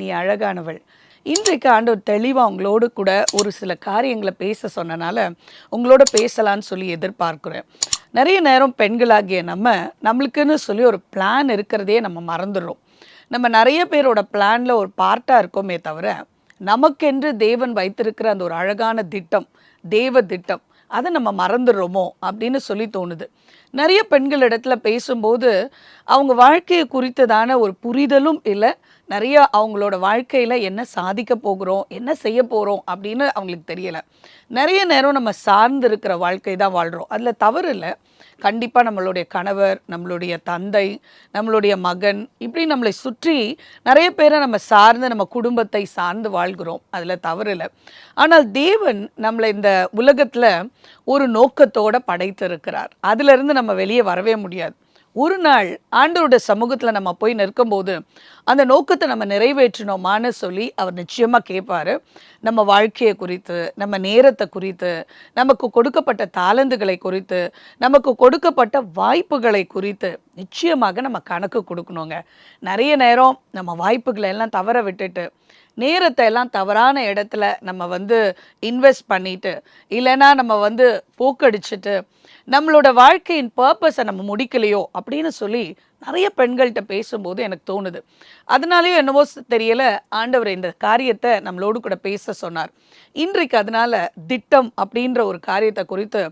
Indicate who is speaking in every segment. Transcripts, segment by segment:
Speaker 1: நீ அழகானவள். இன்றைக்கு ஆண்டவர் தெளிவாக உங்களோடு கூட ஒரு சில காரியங்களை பேச சொன்னனால உங்களோட பேசலான்னு சொல்லி எதிர்பார்க்குறேன். நிறைய நேரம் பெண்களாகிய நம்மளுக்குன்னு சொல்லி ஒரு பிளான் இருக்கிறதே நம்ம மறந்துடுறோம். நம்ம நிறைய பேரோட பிளானில் ஒரு பார்ட்டாக இருக்கோமே தவிர, நமக்கென்று தேவன் வைத்திருக்கிற அந்த ஒரு அழகான திட்டம், தேவ திட்டம், அதை நம்ம மறந்துடுறோமோ அப்படின்னு சொல்லி தோணுது. நிறைய பெண்கள் இடத்துல பேசும்போது அவங்க வாழ்க்கையை குறித்ததான ஒரு புரிதலும் இல்லை. நிறைய அவங்களோட வாழ்க்கையில் என்ன சாதிக்க போகிறோம், என்ன செய்ய போகிறோம் அப்படின்னு அவங்களுக்கு தெரியலை. நிறைய நேரம் நம்ம சார்ந்து இருக்கிற வாழ்க்கை தான் வாழ்கிறோம். அதில் தவறு இல்லை. கண்டிப்பாக நம்மளுடைய கணவர், நம்மளுடைய தந்தை, நம்மளுடைய மகன், இப்படி நம்மளை சுற்றி நிறைய பேரை நம்ம சார்ந்து நம்ம குடும்பத்தை சார்ந்து வாழ்கிறோம். அதில் தவறு இல்லை. ஆனால் தேவன் நம்மளை இந்த உலகத்தில் ஒரு நோக்கத்தோடு படைத்திருக்கிறார். அதிலிருந்து நம்ம வெளியே வரவே முடியாது. ஒரு நாள் ஆண்டவருடைய சமூகத்தில் நம்ம போய் நிற்கும்போது அந்த நோக்கத்தை நம்ம நிறைவேற்றினோமான்னு சொல்லி அவர் நிச்சயமாக கேட்பார். நம்ம வாழ்க்கையை குறித்து, நம்ம நேரத்தை குறித்து, நமக்கு கொடுக்கப்பட்ட தாளந்துகளை குறித்து, நமக்கு கொடுக்கப்பட்ட வாய்ப்புகளை குறித்து நிச்சயமாக நம்ம கணக்கு கொடுக்கணுங்க. நிறைய நேரம் நம்ம வாய்ப்புகளை எல்லாம் தவற விட்டுட்டு, நேரத்தை எல்லாம் தவறான இடத்துல நம்ம இன்வெஸ்ட் பண்ணிட்டு, இல்லைன்னா நம்ம போக்கடிச்சிட்டு நம்மளோட வாழ்க்கையின் பர்பஸை நம்ம முடிக்கலையோ அப்படின்னு சொல்லி நிறைய பெண்கள்கிட்ட பேசும்போது எனக்கு தோணுது. அதனாலேயே என்னவோ தெரியல, ஆண்டவர் இந்த காரியத்தை நம்மளோடு கூட பேச சொன்னார். இன்றைக்கு அதனால திட்டம் அப்படின்ற ஒரு காரியத்தை குறித்து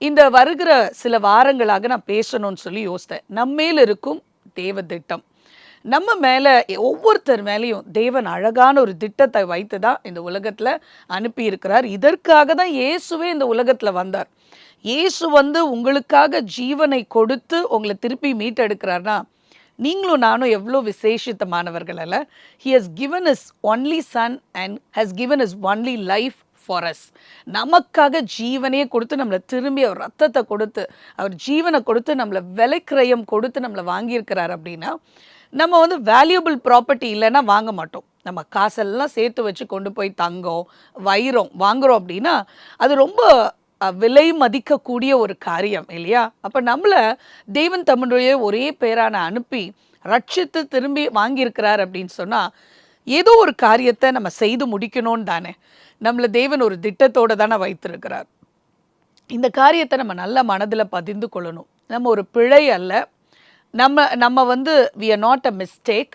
Speaker 1: இந்த வருகிற சில வாரங்களாக நான் பேசணும்னு சொல்லி யோசித்தேன். நம்மேல் இருக்கும் தேவ திட்டம். நம்ம மேலே, ஒவ்வொருத்தர் மேலேயும் தேவன் அழகான ஒரு திட்டத்தை வைத்து தான் இந்த உலகத்தில் அனுப்பியிருக்கிறார். இதற்காக தான் இயேசுவே இந்த உலகத்தில் வந்தார். இயேசு உங்களுக்காக ஜீவனை கொடுத்து உங்களை திருப்பி மீட்டெடுக்கிறார்னா, நீங்களும் நானும் எவ்வளோ விசேஷித்தமானவர்கள் அல்ல. He has given his only son and has given his only life for us. நமக்காக ஜீவனையே கொடுத்து நம்மளை திரும்பி அவர் ரத்தத்தை கொடுத்து, அவர் ஜீவனை கொடுத்து நம்மளை விலைக்கிரயம் கொடுத்து நம்மளை வாங்கியிருக்கிறார். அப்படின்னா நம்ம வேல்யூபிள் ப்ராப்பர்ட்டி இல்லைன்னா வாங்க மாட்டோம். நம்ம காசெல்லாம் சேர்த்து வச்சு கொண்டு போய் தங்கம், வைரம் வாங்குகிறோம் அப்படின்னா அது ரொம்ப விலை மதிக்கக்கூடிய ஒரு காரியம் இல்லையா? அப்போ நம்மளை தேவன் தம்முடைய ஒரே பேரான அனுப்பி ரட்சித்து திரும்பி வாங்கியிருக்கிறார் அப்படின்னு சொன்னால் ஏதோ ஒரு காரியத்தை நம்ம செய்து முடிக்கணும்னு தானே. நம்மளை தேவன் ஒரு திட்டத்தோடு தானே வைத்திருக்கிறார். இந்த காரியத்தை நம்ம நல்ல மனதில் பதிந்து கொள்ளணும். நம்ம ஒரு பிழை அல்ல. நம்ம we are not a mistake.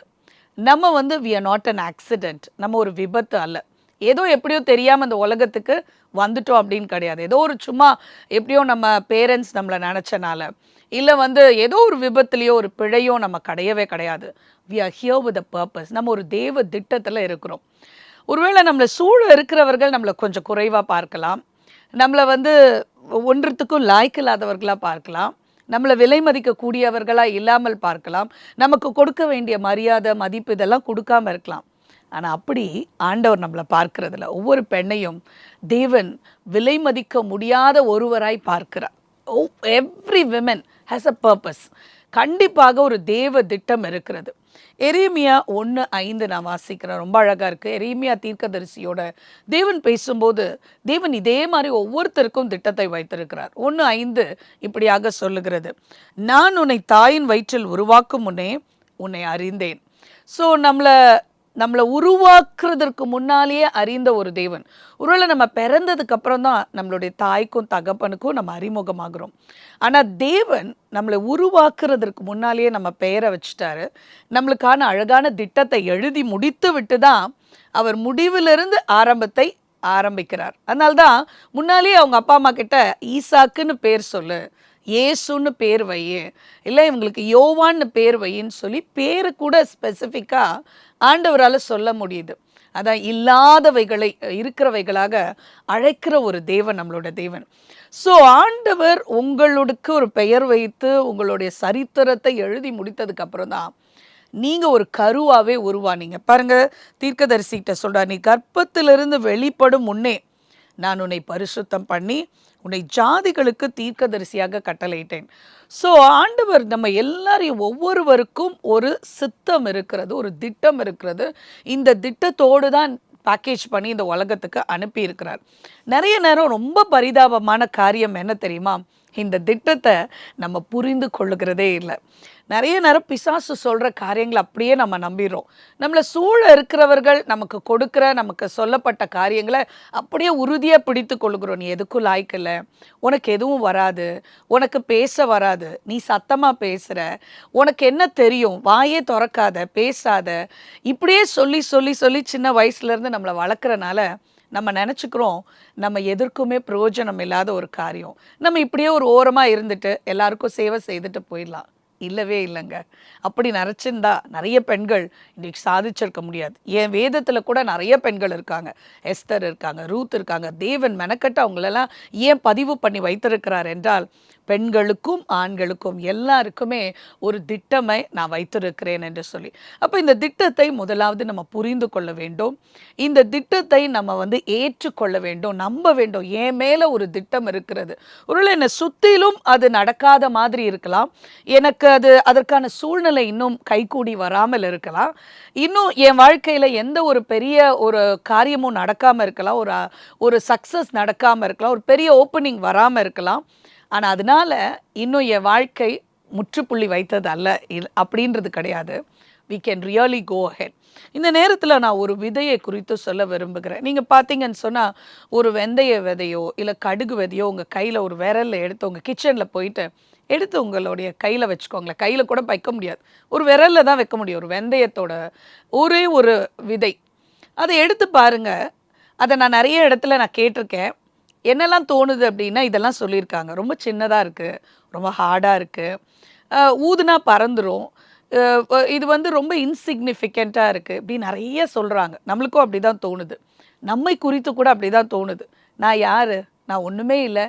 Speaker 1: நம்ம we are not an accident. நம்ம ஒரு விபத்து அல்ல. ஏதோ எப்படியோ தெரியாமல் அந்த உலகத்துக்கு வந்துட்டோம் அப்படின்னு கிடையாது. ஏதோ ஒரு சும்மா எப்படியோ நம்ம பேரண்ட்ஸ் நம்மளை நினச்சனால, இல்லை ஏதோ ஒரு விபத்துலேயோ ஒரு பிழையோ நம்ம கிடையாது. we are here with a purpose. நம்ம ஒரு தேவ திட்டத்தில் இருக்கிறோம். ஒருவேளை நம்மளை சூழ இருக்கிறவர்கள் நம்மளை கொஞ்சம் குறைவாக பார்க்கலாம், நம்மளை ஒன்றத்துக்கும் லாய்க்கில்லாதவர்களாக பார்க்கலாம், நம்மளை விலை மதிக்கக்கூடியவர்களாக இல்லாமல் பார்க்கலாம், நமக்கு கொடுக்க வேண்டிய மரியாதை, மதிப்பு இதெல்லாம் கொடுக்காமல் இருக்கலாம். ஆனால் அப்படி ஆண்டவர் நம்மளை பார்க்கறதில்ல. ஒவ்வொரு பெண்ணையும் தேவன் விலை மதிக்க முடியாத ஒருவராய் பார்க்கிறார். Every women has a purpose. கண்டிப்பாக ஒரு தேவ திட்டம் இருக்கிறது. எரேமியா 1:5 நான் வாசிக்கிறேன், ரொம்ப அழகாக இருக்குது. எரேமியா தீர்க்கதரிசியோட தேவன் பேசும்போது தேவன் இதே மாதிரி ஒவ்வொருத்தருக்கும் திட்டத்தை வைத்திருக்கிறார். 1:5 இப்படியாக சொல்லுகிறது, நான் உன்னை தாயின் வயிற்றில் உருவாக்கும் முன்னே உன்னை அறிந்தேன். ஸோ நம்மளை உருவாக்குறதற்கு முன்னாலேயே அறிந்த ஒரு தேவன். ஒருவேளை நம்ம பிறந்ததுக்கு அப்புறம் தான் நம்மளுடைய தாய்க்கும் தகப்பனுக்கும் நம்ம அறிமுகமாகிறோம். ஆனால் தேவன் நம்மளை உருவாக்குறதற்கு முன்னாலேயே நம்ம பெயரை வச்சுட்டாரு. நம்மளுக்கான அழகான திட்டத்தை எழுதி முடித்து விட்டு தான் அவர் முடிவிலிருந்து ஆரம்பத்தை ஆரம்பிக்கிறார். அதனால்தான் முன்னாலேயே அவங்க அப்பா அம்மா கிட்ட ஈசாக்குன்னு பேர் சொல்லு, ஏசுன்னு பேர் வையே, இல்லை இவங்களுக்கு யோவான்னு பேர் வையின்னு சொல்லி பேரு கூட ஸ்பெசிஃபிக்காக ஆண்டவரால் சொல்ல முடியுது. அதான் இல்லாதவைகளை இருக்கிறவைகளாக அழைக்கிற ஒரு தேவன் நம்மளோட தேவன். ஸோ ஆண்டவர் உங்களுக்கு ஒரு பெயர் வைத்து உங்களுடைய சரித்திரத்தை எழுதி முடித்ததுக்கு அப்புறம் தான் நீங்கள் ஒரு கருவாகவே உருவானீங்க. பாருங்கள், தீர்க்கதரிசிகிட்ட சொல்கிறார், நீ கர்ப்பத்திலிருந்து வெளிப்படும் முன்னே நான் உன்னை பரிசுத்தம் பண்ணி உன்னை ஜாதிகளுக்கு தீர்க்கதரிசியாக கட்டளையிட்டேன். ஸோ ஆண்டவர் நம்ம எல்லாரையும், ஒவ்வொருவருக்கும் ஒரு சித்தம் இருக்கிறது, ஒரு திட்டம் இருக்கிறது. இந்த திட்டத்தோடு தான் பேக்கேஜ் பண்ணி இந்த உலகத்துக்கு அனுப்பி இருக்கிறார். நிறைய நேரம் ரொம்ப பரிதாபமான காரியம் என்ன தெரியுமா? இந்த திட்டத்தை நம்ம புரிந்து கொள்ளுகிறதே இல்லை. நிறைய நேரம் பிசாசு சொல்கிற காரியங்களை அப்படியே நம்ம நம்பிடுறோம். நம்மளை சூழ இருக்கிறவர்கள் நமக்கு கொடுக்குற, நமக்கு சொல்லப்பட்ட காரியங்களை அப்படியே உறுதியாக பிடித்து கொள்ளுகிறோம். நீ எதுக்கும் லாய்க்கில்லை, உனக்கு எதுவும் வராது, உனக்கு பேச வராது, நீ சத்தமாக பேசுகிற, உனக்கு என்ன தெரியும், வாயே திறக்காத, பேசாத, இப்படியே சொல்லி சொல்லி சொல்லி சின்ன வயசுலேருந்து நம்மளை வளர்க்குறனால நம்ம நினச்சிக்கிறோம் நம்ம எதற்குமே பிரயோஜனம் இல்லாத ஒரு காரியம். நம்ம இப்படியே ஒரு ஓரமாக இருந்துட்டு எல்லாருக்கும் சேவை செய்துட்டு போயிடலாம். இல்லவே இல்லைங்க. அப்படி நினச்சிருந்தா நிறைய பெண்கள் இன்றைக்கு சாதிச்சிருக்க முடியாது. என் வேதத்தில் கூட நிறைய பெண்கள் இருக்காங்க. எஸ்தர் இருக்காங்க, ரூத் இருக்காங்க. தேவன் மெனக்கட்டு அவங்களெல்லாம் ஏன் பதிவு பண்ணி வைத்திருக்கிறார் என்றால், பெண்களுக்கும் ஆண்களுக்கும் எல்லாருக்குமே ஒரு திட்டமை நான் வைத்திருக்கிறேன் என்று சொல்லி. அப்போ இந்த திட்டத்தை முதலாவது நம்ம புரிந்து கொள்ள வேண்டும். இந்த திட்டத்தை நம்ம ஏற்றுக்கொள்ள வேண்டும், நம்ப வேண்டும். என் மேலே ஒரு திட்டம் இருக்கிறது. ஒருவேளை என்னை சுற்றிலும் அது நடக்காத மாதிரி இருக்கலாம், எனக்கு அதற்கான சூழ்நிலை இன்னும் கைகூடி வராமல் இருக்கலாம், இன்னும் என் வாழ்க்கையில் எந்த ஒரு பெரிய ஒரு காரியமும் நடக்காமல் இருக்கலாம், ஒரு சக்ஸஸ் நடக்காமல் இருக்கலாம், ஒரு பெரிய ஓப்பனிங் வராமல் இருக்கலாம். ஆனால் அதனால் இன்னும் என் வாழ்க்கை முற்றுப்புள்ளி வைத்தது அல்ல அப்படின்றது கிடையாது. we can really go ahead. இந்த நேரத்தில் நான் ஒரு விதையை குறித்து சொல்ல விரும்புகிறேன். நீங்கள் பார்த்தீங்கன்னு சொன்னால், ஒரு வெந்தய விதையோ இல்லை கடுகு விதையோ உங்கள் கையில் ஒரு விரலில் எடுத்து உங்கள் கிச்சனில் போயிட்டு எடுத்து உங்களுடைய கையில் வச்சுக்கோங்களேன். கையில் கூட வைக்க முடியாது, ஒரு விரலில் தான் வைக்க முடியும். ஒரு வெந்தயத்தோட ஒரே ஒரு விதை, அதை எடுத்து பாருங்கள். அதை நான் நிறைய இடத்துல நான் கேட்டிருக்கேன். என்னெல்லாம் தோணுது அப்படின்னா, இதெல்லாம் சொல்லியிருக்காங்க. ரொம்ப சின்னதாக இருக்குது, ரொம்ப ஹார்டாக இருக்குது, ஊதுனா பறந்துடும், இது ரொம்ப இன்சிக்னிஃபிகண்ட்டாக இருக்குது, இப்படி நிறைய சொல்கிறாங்க. நம்மளுக்கும் அப்படி தான் தோணுது. நம்மை குறித்து கூட அப்படி தான் தோணுது. நான் யார்? நான் ஒன்றுமே இல்லை,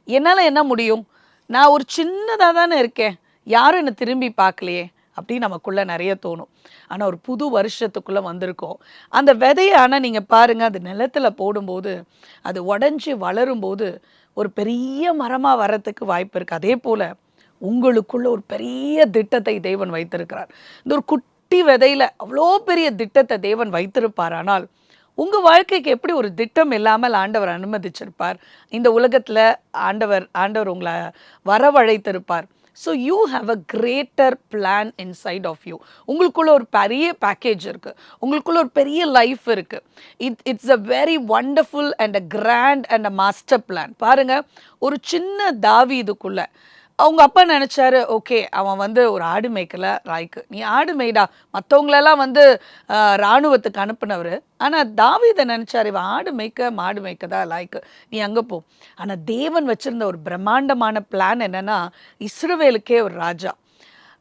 Speaker 1: என்னால் என்ன முடியும்? நான் ஒரு சின்னதாக தானே இருக்கேன், யாரும் என்னை திரும்பி பார்க்கலையே அப்படின்னு நமக்குள்ளே நிறைய தோணும். ஆனால் ஒரு புது வருஷத்துக்குள்ளே வந்திருக்கோம். அந்த விதையை ஆனால் நீங்கள் பாருங்கள், அது நிலத்தில் போடும்போது அது உடஞ்சி வளரும்போது ஒரு பெரிய மரமாக வரத்துக்கு வாய்ப்பு இருக்குது. அதே போல் உங்களுக்குள்ள ஒரு பெரிய திட்டத்தை தேவன் வைத்திருக்கிறார். இந்த ஒரு குட்டி விதையில் அவ்வளோ பெரிய திட்டத்தை தேவன் வைத்திருப்பார். ஆனால் உங்கள் வாழ்க்கைக்கு எப்படி ஒரு திட்டம் இல்லாமல் ஆண்டவர் அனுமதிச்சிருப்பார்? இந்த உலகத்தில் ஆண்டவர் உங்களை வரவழைத்திருப்பார். So you have a greater plan inside of you. உங்களுக்குள்ள ஒரு பெரிய பேக்கேஜ் இருக்குது, உங்களுக்குள்ள ஒரு பெரிய லைஃப் இருக்குது. It's a very wonderful and a grand and a master plan. பாருங்கள், ஒரு சின்ன தாவீதுக்குள்ள அவங்க அப்பா நினச்சாரு, ஓகே அவன் ஒரு ஆடு மேய்க்கல ராய்க்கு, நீ ஆடு மேய்டா. மற்றவங்களெல்லாம் இராணுவத்துக்கு அனுப்புனவர். ஆனால் தாவீதை நினச்சார், இவன் ஆடு மேய்க்க மாடு மேய்க்க தான் லாய்க்கு, நீ அங்கே போ. ஆனால் தேவன் வச்சுருந்த ஒரு பிரம்மாண்டமான பிளான் என்னென்னா, இஸ்ரவேலுக்கே ஒரு ராஜா.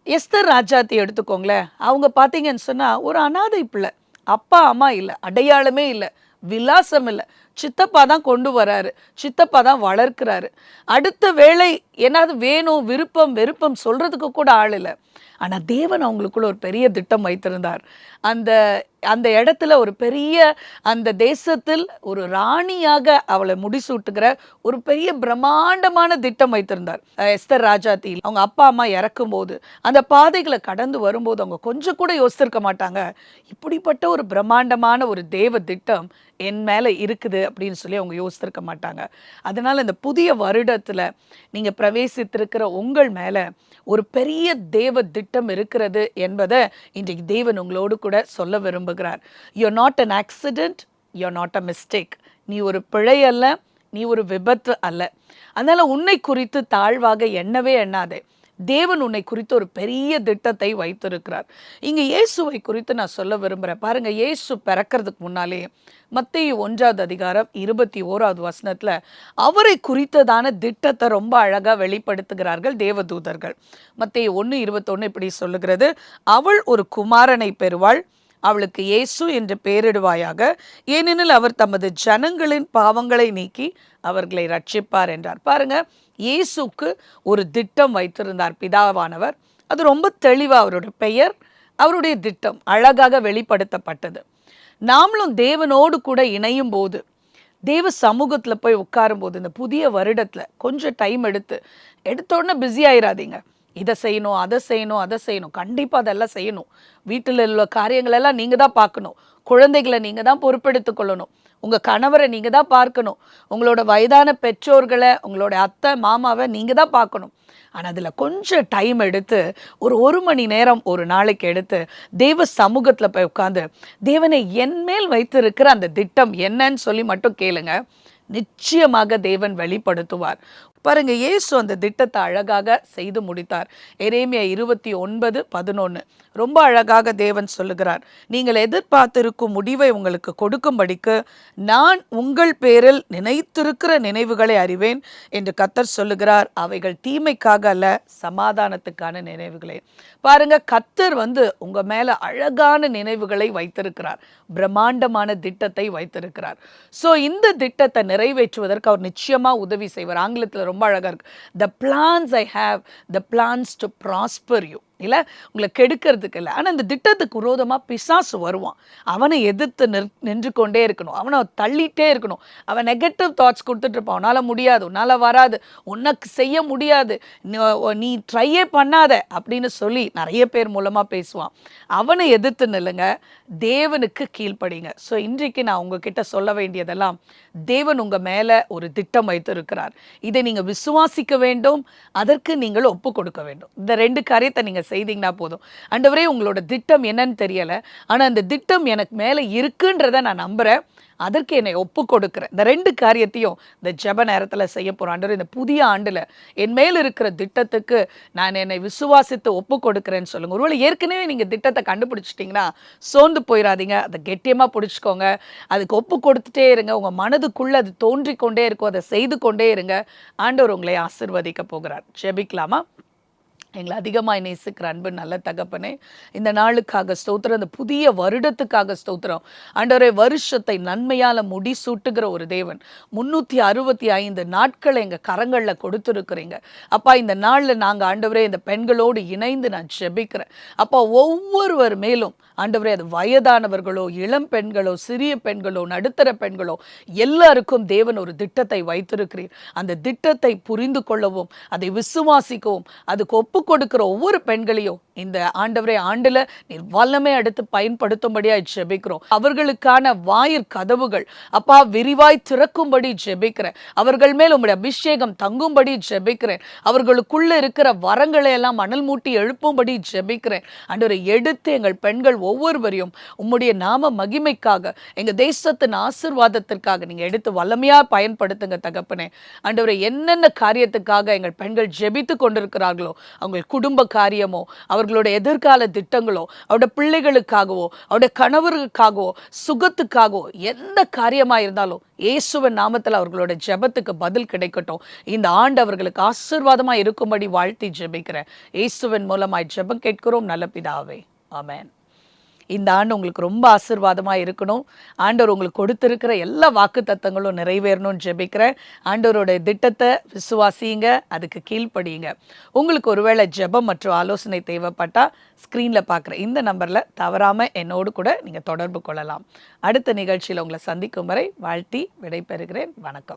Speaker 1: எஸ்தர் ராஜாத்தி எடுத்துக்கோங்களேன். அவங்க பார்த்தீங்கன்னு சொன்னால் ஒரு அனாதை பிள்ளை, அப்பா அம்மா இல்லை, அடையாளமே இல்லை, விலாசம் இல்லை. சித்தப்பா தான் கொண்டு வராரு, சித்தப்பா தான் வளர்க்கிறாரு. அடுத்த வேளை ஏன்னாவது வேணும், விருப்பம் வெறுப்பம் சொல்கிறதுக்கு கூட ஆள் இல்லை. ஆனால் தேவன் அவங்களுக்குள்ள ஒரு பெரிய திட்டம் வைத்திருந்தார். அந்த அந்த இடத்துல ஒரு பெரிய, அந்த தேசத்தில் ஒரு ராணியாக அவளை முடிசூட்டுகிற ஒரு பெரிய பிரம்மாண்டமான திட்டம் வைத்திருந்தார். எஸ்தர் ராஜாத்தி அவங்க அப்பா அம்மா இறக்கும்போது அந்த பாதைகளை கடந்து வரும்போது அவங்க கொஞ்சம் கூட யோசித்திருக்க மாட்டாங்க, இப்படிப்பட்ட ஒரு பிரம்மாண்டமான ஒரு தேவ திட்டம் என் மேலே இருக்குது அப்படின்னு சொல்லி அவங்க யோசித்திருக்க மாட்டாங்க. அதனால் இந்த புதிய வருடத்தில் நீங்கள் பிரவேசித்திருக்கிற உங்கள் மேலே ஒரு பெரிய தேவ திட்டம் இருக்கிறது என்பதை இன்றைக்கு தேவன் உங்களோடு கூட சொல்ல விரும்புகிறார். You are not an accident, you are not a mistake. நீ ஒரு பிழை அல்ல, நீ ஒரு விபத்து அல்ல. அதனால் உன்னை குறித்து தாழ்வாக எண்ணவே எண்ணாதே. தேவன் உன்னை குறித்து ஒரு பெரிய திட்டத்தை வைத்திருக்கிறார். இங்கே இயேசுவை குறித்து நான் சொல்ல விரும்புகிறேன். பாருங்கள், இயேசு பிறக்கிறதுக்கு முன்னாலே மத்தேயு 1:21 அவரை குறித்ததான திட்டத்தை ரொம்ப அழகாக வெளிப்படுத்துகிறார்கள் தேவதூதர்கள். மத்தேயு 1:21 இப்படி சொல்லுகிறது, அவள் ஒரு குமாரனை பெறுவாள், அவளுக்கு இயேசு என்று பெயரிடுவாயாக, ஏனெனில் அவர் தமது ஜனங்களின் பாவங்களை நீக்கி அவர்களை ரட்சிப்பார் என்றார். பாருங்க, இயேசுக்கு ஒரு திட்டம் வைத்திருந்தார் பிதாவானவர். அது ரொம்ப தெளிவாக அவருடைய பெயர், அவருடைய திட்டம் அழகாக வெளிப்படுத்தப்பட்டது. நாமளும் தேவனோடு கூட இணையும் போது, தேவ சமூகத்தில் போய் உட்காரும் போது, இந்த புதிய வருடத்தில் கொஞ்சம் டைம் எடுத்தோடனே பிஸி ஆயிடாதீங்க. இதை செய்யணும், அதை செய்யணும், அதை செய்யணும். கண்டிப்பாக அதெல்லாம் செய்யணும். வீட்டில் உள்ள காரியங்களெல்லாம் நீங்கள் தான் பார்க்கணும். குழந்தைகளை நீங்கள் தான் பொறுப்பெடுத்து கொள்ளணும். உங்கள் கணவரை நீங்கள் தான் பார்க்கணும், உங்களோட வயதான பெற்றோர்களை, உங்களோட அத்தை மாமாவை நீங்கள் தான் பார்க்கணும். ஆனால் அதில் கொஞ்சம் டைம் எடுத்து ஒரு மணி நேரம் ஒரு நாளைக்கு எடுத்து தேவ சமூகத்தில் போய் உட்காந்து, தேவனை என்மேல் வைத்திருக்கிற அந்த திட்டம் என்னன்னு சொல்லி மட்டும் கேளுங்க. நிச்சயமாக தேவன் வெளிப்படுத்துவார். பாருங்க, இயேசு அந்த திட்டத்தை அழகாக செய்து முடித்தார். எரேமியா 29:11 ரொம்ப அழகாக தேவன் சொல்லுகிறார், நீங்கள் எதிர்பார்த்திருக்கும் முடிவை உங்களுக்கு கொடுக்கும்படிக்கு நான் உங்கள் பேரில் நினைத்திருக்கிற நினைவுகளை அறிவேன் என்று கர்த்தர் சொல்லுகிறார். அவைகள் தீமைக்காக அல்ல, சமாதானத்துக்கான நினைவுகளே. பாருங்க, கர்த்தர் உங்க மேல அழகான நினைவுகளை வைத்திருக்கிறார், பிரம்மாண்டமான திட்டத்தை வைத்திருக்கிறார். ஸோ இந்த திட்டத்தை நிறைவேற்றுவதற்கு அவர் நிச்சயமா உதவி செய்வார். ஆங்கிலத்தில் ரொம்ப அழகா இருக்கு, the plans I have, the plans to prosper you. இல்லை, உங்களை கெடுக்கிறதுக்கு இல்லை. ஆனால் இந்த திட்டத்துக்கு விரோதமாக பிசாசு வருவான். அவனை எதிர்த்து நின்று கொண்டே இருக்கணும், அவனை தள்ளிட்டே இருக்கணும். அவன் நெகட்டிவ் தாட்ஸ் கொடுத்துட்டு இருப்பான். உன்னால் முடியாது, உன்னால் வராது, உனக்கு செய்ய முடியாது, நீ ட்ரையே பண்ணாத அப்படின்னு சொல்லி நிறைய பேர் மூலமாக பேசுவான். அவனை எதிர்த்து நில்லுங்க, தேவனுக்கு கீழ்ப்படிங்க. ஸோ இன்றைக்கு நான் உங்ககிட்ட சொல்ல வேண்டியதெல்லாம், தேவன் உங்கள் மேலே ஒரு திட்டம் வைத்திருக்கிறார். இதை நீங்கள் விசுவாசிக்க வேண்டும், அதற்கு நீங்கள் ஒப்பு கொடுக்க வேண்டும். இந்த 2 காரியத்தை நீங்கள் செய்தீங்கன்னா போதும். ஆண்டவரே, உங்களோட திட்டம் என்னன்னு தெரியலை, ஆனால் அந்த திட்டம் எனக்கு மேலே இருக்குன்றதை நான் நம்புகிறேன், அதற்கு என்னை ஒப்பு கொடுக்குறேன். இந்த 2 காரியத்தையும் இந்த ஜெப நேரத்தில் செய்ய போகிறோம். ஆண்டவரே, இந்த புதிய ஆண்டில் என் மேல் இருக்கிற திட்டத்துக்கு நான் என்னை விசுவாசித்து ஒப்பு கொடுக்குறேன்னு சொல்லுங்கள். ஒருவேளை ஏற்கனவே நீங்கள் திட்டத்தை கண்டுபிடிச்சிட்டிங்கன்னா சோர்ந்து போயிடாதீங்க, அதை கெட்டியமாக பிடிச்சிக்கோங்க, அதுக்கு ஒப்பு கொடுத்துட்டே இருங்க. உங்கள் மனதுக்குள்ளே அது தோன்றிக்கொண்டே இருக்கும், அதை செய்து கொண்டே இருங்க. ஆண்டவர் உங்களை ஆசீர்வதிக்க போகிறார். ஜெபிக்கலாமா? எங்களை அதிகமாக நேசிக்கிற அன்பு நல்ல தகப்பனே, இந்த நாளுக்காக ஸ்தோத்திரம், இந்த புதிய வருடத்துக்காக ஸ்தோத்திரம். ஆண்டவரே, வருஷத்தை நன்மையால் முடிசூட்டுகிற ஒரு தேவன், 365 நாட்களை எங்கள் கரங்களில் கொடுத்துருக்குறீங்க அப்பா. இந்த நாளில் நாங்கள் ஆண்டவரே இந்த பெண்களோடு இணைந்து நான் ஜெபிக்கிறேன் அப்பா. ஒவ்வொருவர் மேலும் ஆண்டவரே, அது வயதானவர்களோ, இளம் பெண்களோ, சிறிய பெண்களோ, நடுத்தர பெண்களோ, எல்லாருக்கும் தேவன் ஒரு திட்டத்தை வைத்திருக்கிறீர். அந்த திட்டத்தை புரிந்து கொள்ளவும், அதை விசுவாசிக்கவும், அதுக்கு ஒப்பு கொடுக்கிற ஒவ்வொரு பெண்களையும் இந்த ஆண்டவரே ஆண்டுல நீர் வல்லமை எடுத்து பயன்படுத்தும்படியா ஜெபிக்கிறோம். அவர்களுக்கான வாயிற் கதவுகள் அப்பா விரிவாய் திறக்கும்படி ஜெபிக்கிறேன். அவர்கள் மேல் உம்முடைய அபிஷேகம் தங்கும்படி ஜெபிக்கிறேன். அவர்களுக்குள்ள இருக்கிற வரங்களை எல்லாம் மணல் மூட்டி எழுப்பும்படி ஜெபிக்கிறேன். ஆண்டவரே, எடுத்து எங்கள் பெண்கள் ஒவ்வொருவரையும் உம்முடைய நாம மகிமைக்காக, எங்க தேசத்தின் ஆசீர்வாதத்திற்காக நீங்க எடுத்து வல்லமையா பயன்படுத்துங்க தகப்பனே. ஆண்டவரே, என்னென்ன காரியத்துக்காக எங்கள் பெண்கள் ஜெபித்து கொண்டிருக்கிறார்களோ, அவங்க குடும்ப காரியமோ, அவர்களோட எதிர்கால திட்டங்களோ, அவருடைய பிள்ளைகளுக்காகவோ, அவருடைய கணவர்களுக்காகவோ, சுகத்துக்காகவோ, எந்த காரியமா இருந்தாலும் இயேசுவின் நாமத்தில் அவர்களோட ஜெபத்துக்கு பதில் கிடைக்கட்டும். இந்த ஆண்டு அவர்களுக்கு ஆசீர்வாதமா இருக்கும்படி வாழ்த்தி ஜெபிக்கிறேன். இயேசுவின் மூலமாய் ஜெபம் கேட்கிறோம் நல்ல பிதாவே, ஆமென். இந்த ஆண்டு உங்களுக்கு ரொம்ப ஆசீர்வாதமாக இருக்கணும். ஆண்டவர் உங்களுக்கு கொடுத்துருக்கிற எல்லா வாக்கு தத்தங்களும் நிறைவேறணும்னு ஜெபிக்கிறேன். ஆண்டவரோட திட்டத்தை விசுவாசிங்க, அதுக்கு கீழ்ப்படியுங்க. உங்களுக்கு ஒருவேளை ஜெபம் மற்றும் ஆலோசனை தேவைப்பட்டால் ஸ்க்ரீனில் பார்க்குற இந்த நம்பரில் தவறாமல் என்னோடு கூட நீங்கள் தொடர்பு கொள்ளலாம். அடுத்த நிகழ்ச்சியில் உங்களை சந்திக்கும் வரை வாழ்த்தி விடைபெறுகிறேன். வணக்கம்.